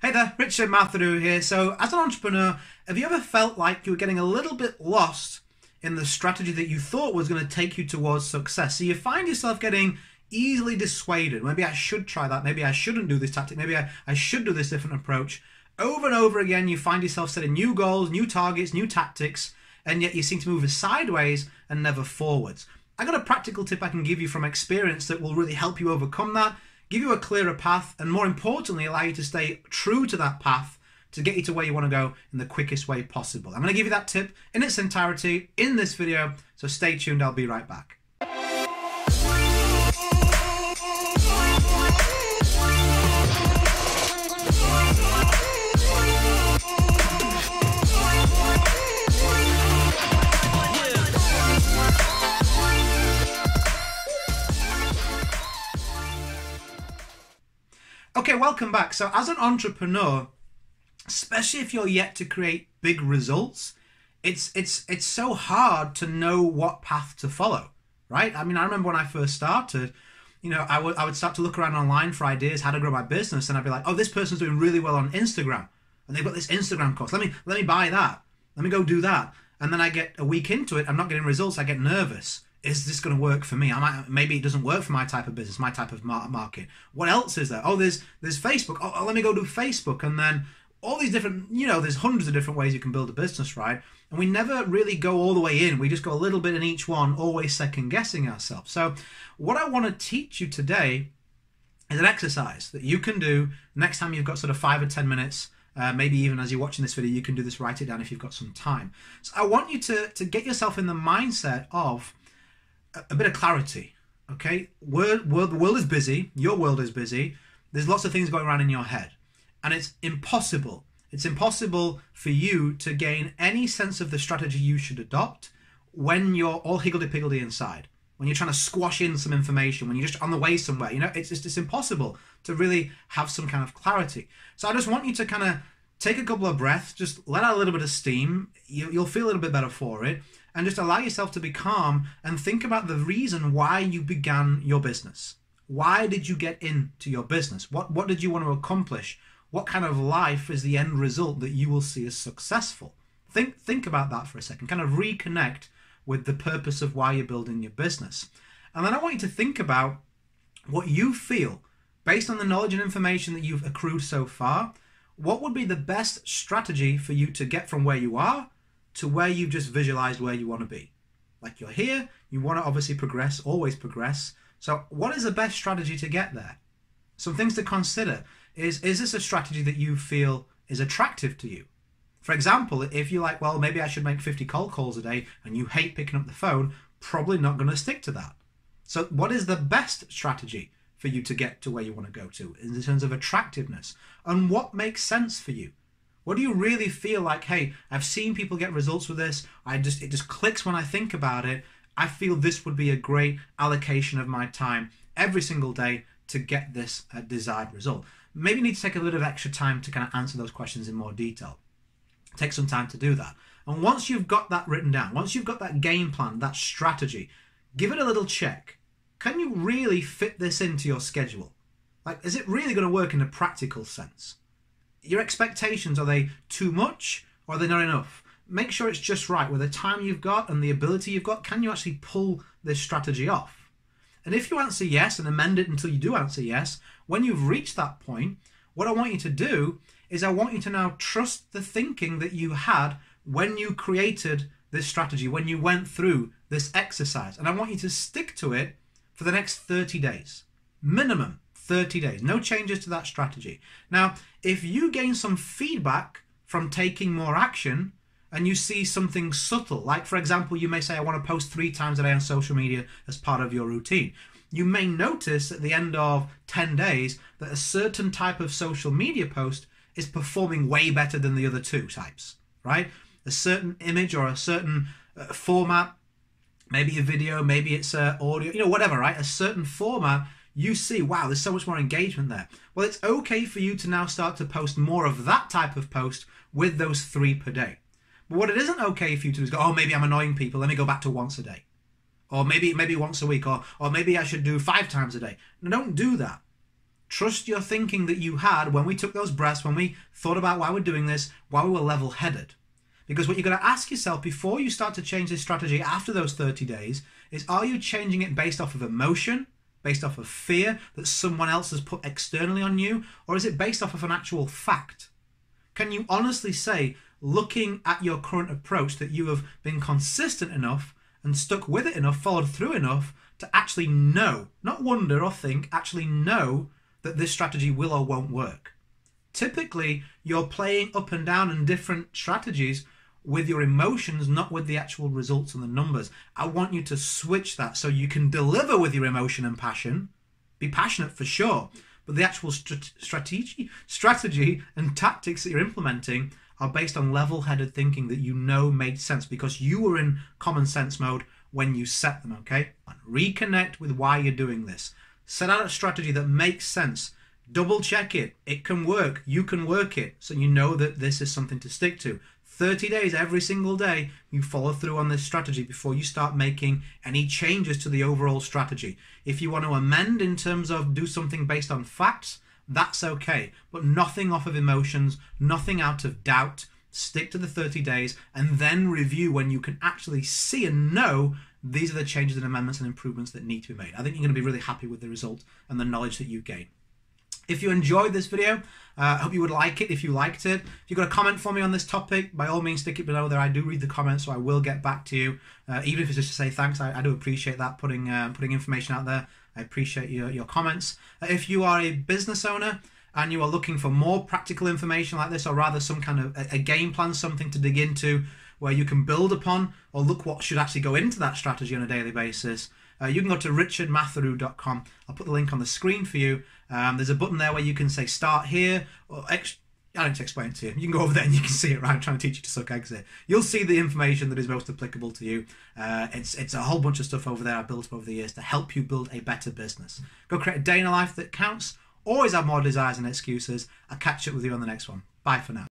Hey there, Richard Matharoo here. So as an entrepreneur, have you ever felt like you were getting a little bit lost in the strategy that you thought was going to take you towards success? So you find yourself getting easily dissuaded. Maybe I should try that. Maybe I shouldn't do this tactic. Maybe I should do this different approach. Over and over again, you find yourself setting new goals, new targets, new tactics, and yet you seem to move sideways and never forwards. I got a practical tip I can give you from experience that will really help you overcome that, give you a clearer path, and more importantly, allow you to stay true to that path to get you to where you want to go in the quickest way possible. I'm going to give you that tip in its entirety in this video, so stay tuned. I'll be right back. Okay, welcome back. So as an entrepreneur, especially if you're yet to create big results, it's so hard to know what path to follow, right? I mean, I remember when I first started, I would start to look around online for ideas, how to grow my business, and I'd be like, oh, this person's doing really well on Instagram, and they've got this Instagram course. Let me buy that. Let me go do that. And then I get a week into it, I'm not getting results, I get nervous. Is this going to work for me? Maybe it doesn't work for my type of business, my type of market. What else is there? Oh, there's Facebook. Oh, let me go do Facebook. And then all these different, there's hundreds of different ways you can build a business, right? And we never really go all the way in. We just go a little bit in each one, always second guessing ourselves. So what I want to teach you today is an exercise that you can do next time you've got sort of 5 or 10 minutes. Maybe even as you're watching this video, you can do this, write it down if you've got some time. So I want you to get yourself in the mindset of a bit of clarity, okay? The world is busy. Your world is busy. There's lots of things going around in your head. And it's impossible. It's impossible for you to gain any sense of the strategy you should adopt when you're all higgledy-piggledy inside, when you're trying to squash in some information, when you're just on the way somewhere. It's impossible to really have some kind of clarity. So I just want you to kind of take a couple of breaths, just let out a little bit of steam. You'll feel a little bit better for it. And just allow yourself to be calm and think about the reason why you began your business. Why did you get into your business? What did you want to accomplish? What kind of life is the end result that you will see as successful? Think about that for a second. Kind of reconnect with the purpose of why you're building your business. And then I want you to think about what you feel, based on the knowledge and information that you've accrued so far, what would be the best strategy for you to get from where you are to where you've just visualized where you want to be. Like, you're here, you want to obviously progress, always progress. So what is the best strategy to get there? Some things to consider is this a strategy that you feel is attractive to you? For example, if you're like, well, maybe I should make 50 cold calls a day and you hate picking up the phone, probably not going to stick to that. So what is the best strategy for you to get to where you want to go to in terms of attractiveness? And what makes sense for you? What do you really feel like, hey, I've seen people get results with this. It just clicks when I think about it. I feel this would be a great allocation of my time every single day to get this desired result. Maybe you need to take a little bit of extra time to kind of answer those questions in more detail. Take some time to do that. And once you've got that written down, once you've got that game plan, that strategy, give it a little check. Can you really fit this into your schedule? Like, is it really going to work in a practical sense? Your expectations, are they too much or are they not enough? Make sure it's just right. With the time you've got and the ability you've got, can you actually pull this strategy off? And if you answer yes and amend it until you do answer yes, when you've reached that point, what I want you to do is I want you to now trust the thinking that you had when you created this strategy, when you went through this exercise. And I want you to stick to it for the next 30 days, minimum. 30 days, no changes to that strategy. Now, if you gain some feedback from taking more action and you see something subtle, like for example, you may say, I want to post 3 times a day on social media as part of your routine. You may notice at the end of 10 days that a certain type of social media post is performing way better than the other 2 types, right? A certain image or a certain format, maybe a video, maybe it's audio, whatever, right? A certain format, you see, wow, there's so much more engagement there. Well, it's okay for you to now start to post more of that type of post with those 3 per day. But what it isn't okay for you to do is go, oh, maybe I'm annoying people, let me go back to once a day. Or maybe once a week, or maybe I should do 5 times a day. No, don't do that. Trust your thinking that you had when we took those breaths, when we thought about why we're doing this, why we were level-headed. Because what you've got to ask yourself before you start to change this strategy after those 30 days is, are you changing it based off of emotion, based off of fear that someone else has put externally on you, or is it based off of an actual fact? Can you honestly say, looking at your current approach, that you have been consistent enough and stuck with it enough, followed through enough to actually know, not wonder or think, actually know that this strategy will or won't work? Typically, you're playing up and down in different strategies with your emotions, not with the actual results and the numbers. I want you to switch that so you can deliver with your emotion and passion. Be passionate for sure, but the actual strategy and tactics that you're implementing are based on level-headed thinking that you know made sense because you were in common sense mode when you set them, okay? Reconnect with why you're doing this. Set out a strategy that makes sense. Double check it. It can work. You can work it. So you know that this is something to stick to. 30 days every single day, you follow through on this strategy before you start making any changes to the overall strategy. If you want to amend in terms of do something based on facts, that's okay. But nothing off of emotions, nothing out of doubt. Stick to the 30 days and then review when you can actually see and know these are the changes and amendments and improvements that need to be made. I think you're going to be really happy with the result and the knowledge that you gain. If you enjoyed this video, I hope you would like it if you liked it. If you've got a comment for me on this topic, by all means stick it below there. I do read the comments, so I will get back to you. Even if it's just to say thanks, I do appreciate that, putting information out there. I appreciate your comments. If you are a business owner and you are looking for more practical information like this, or rather some kind of a game plan, something to dig into where you can build upon or look what should actually go into that strategy on a daily basis, you can go to richardmatharoo.com. I'll put the link on the screen for you. There's a button there where you can say start here, or I don't need to explain it to you. You can go over there and you can see it, right? I'm trying to teach you to suck eggs here. You'll see the information that is most applicable to you. It's a whole bunch of stuff over there I've built up over the years to help you build a better business. Go create a day in a life that counts. Always have more desires and excuses. I'll catch up with you on the next one. Bye for now.